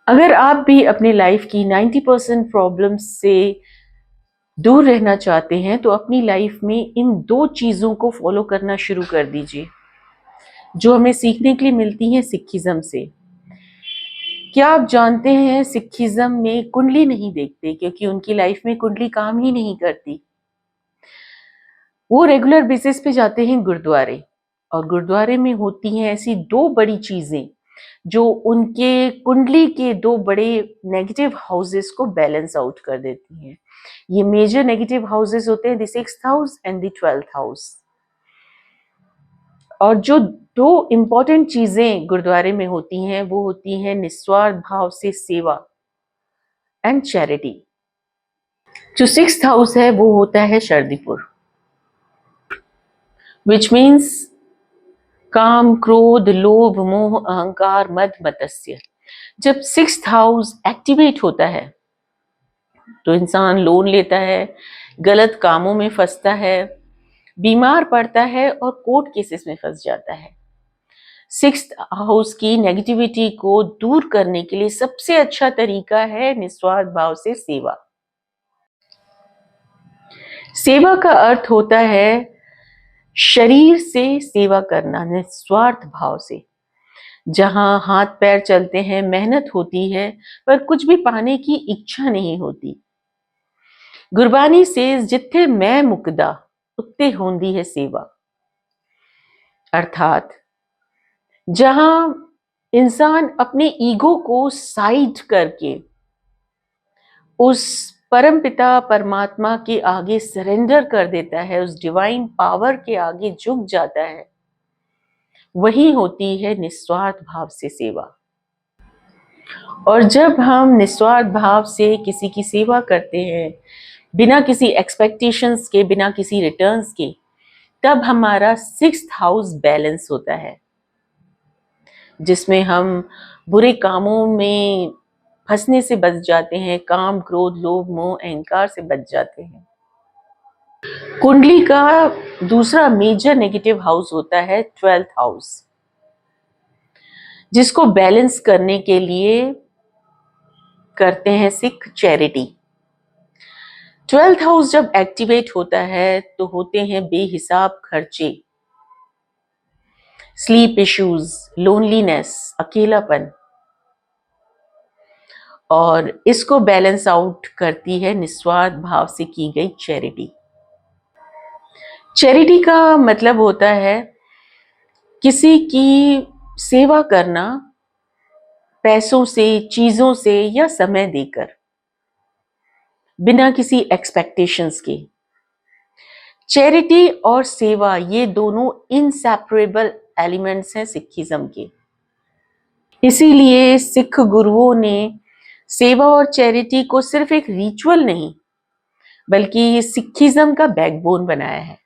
अगर आप भी अपनी लाइफ की 90% प्रॉब्लम्स से दूर रहना चाहते हैं तो अपनी लाइफ में इन 2 चीज़ों को फॉलो करना शुरू कर दीजिए जो हमें सीखने के लिए मिलती हैं सिखिज्म से। क्या आप जानते हैं सिखिज्म में कुंडली नहीं देखते क्योंकि उनकी लाइफ में कुंडली काम ही नहीं करती। वो रेगुलर बेसिस पे जाते हैं गुरुद्वारे और गुरुद्वारे में होती हैं ऐसी 2 बड़ी चीजें जो उनके कुंडली के 2 बड़े नेगेटिव हाउसेस को बैलेंस आउट कर देती हैं। ये मेजर नेगेटिव हाउसेस होते हैं the 6th house and the 12th house. और जो 2 इंपॉर्टेंट चीजें गुरुद्वारे में होती हैं वो होती हैं निस्वार्थ भाव से सेवा एंड चैरिटी। जो 6th हाउस है वो होता है शरदीपुर, विच मीन्स काम, क्रोध, लोभ, मोह, अहंकार, मद, मत्सर्य। जब 6th हाउस एक्टिवेट होता है तो इंसान लोन लेता है, गलत कामों में फंसता है, बीमार पड़ता है और कोर्ट केसेस में फंस जाता है। 6th हाउस की नेगेटिविटी को दूर करने के लिए सबसे अच्छा तरीका है निस्वार्थ भाव से सेवा। सेवा का अर्थ होता है शरीर से सेवा करना निस्वार्थ भाव से। जहां हाथ पैर चलते हैं, मेहनत होती है पर कुछ भी पाने की इच्छा नहीं होती। गुरबानी से जिथे मैं मुकदा उत्ते होंदी है सेवा। अर्थात जहां इंसान अपने ईगो को साइड करके उस परम पिता परमात्मा के आगे सरेंडर कर देता है, उस डिवाइन पावर के आगे झुक जाता है, वही होती है निस्वार्थ भाव से सेवा। और जब हम निस्वार्थ भाव से किसी की सेवा करते हैं बिना किसी एक्सपेक्टेशंस के, बिना किसी रिटर्न्स के, तब हमारा 6th हाउस बैलेंस होता है जिसमें हम बुरे कामों में फंसने से बच जाते हैं, काम, क्रोध, लोभ, मोह, अहंकार से बच जाते हैं। कुंडली का दूसरा मेजर नेगेटिव हाउस होता है 12th हाउस, जिसको बैलेंस करने के लिए करते हैं सिख चैरिटी। 12th हाउस जब एक्टिवेट होता है तो होते हैं बेहिसाब खर्चे, स्लीप इश्यूज, लोनलीनेस, अकेलापन, और इसको बैलेंस आउट करती है निस्वार्थ भाव से की गई चैरिटी। चैरिटी का मतलब होता है किसी की सेवा करना पैसों से, चीजों से या समय देकर, बिना किसी एक्सपेक्टेशंस के। चैरिटी और सेवा ये दोनों इनसेपरेबल एलिमेंट्स हैं सिखिज्म के। इसीलिए सिख गुरुओं ने सेवा और चैरिटी को सिर्फ एक रिचुअल नहीं बल्कि सिखिज्म का बैकबोन बनाया है।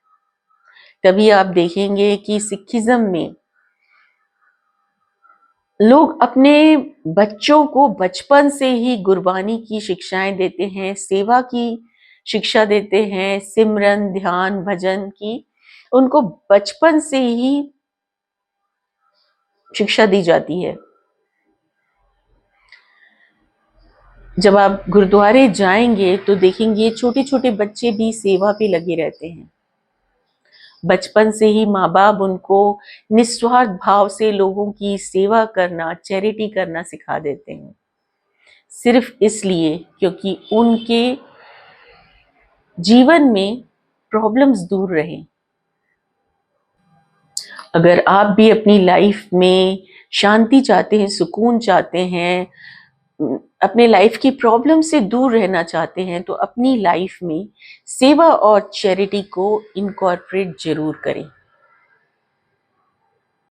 तभी आप देखेंगे कि सिखिज्म में लोग अपने बच्चों को बचपन से ही गुरबानी की शिक्षाएं देते हैं, सेवा की शिक्षा देते हैं, सिमरन, ध्यान, भजन की उनको बचपन से ही शिक्षा दी जाती है। जब आप गुरुद्वारे जाएंगे तो देखेंगे छोटे छोटे बच्चे भी सेवा पे लगे रहते हैं। बचपन से ही माँ बाप उनको निस्वार्थ भाव से लोगों की सेवा करना, चैरिटी करना सिखा देते हैं, सिर्फ इसलिए क्योंकि उनके जीवन में प्रॉब्लम्स दूर रहें। अगर आप भी अपनी लाइफ में शांति चाहते हैं, सुकून चाहते हैं, अपने लाइफ की प्रॉब्लम से दूर रहना चाहते हैं तो अपनी लाइफ में सेवा और चैरिटी को इनकॉर्पोरेट जरूर करें।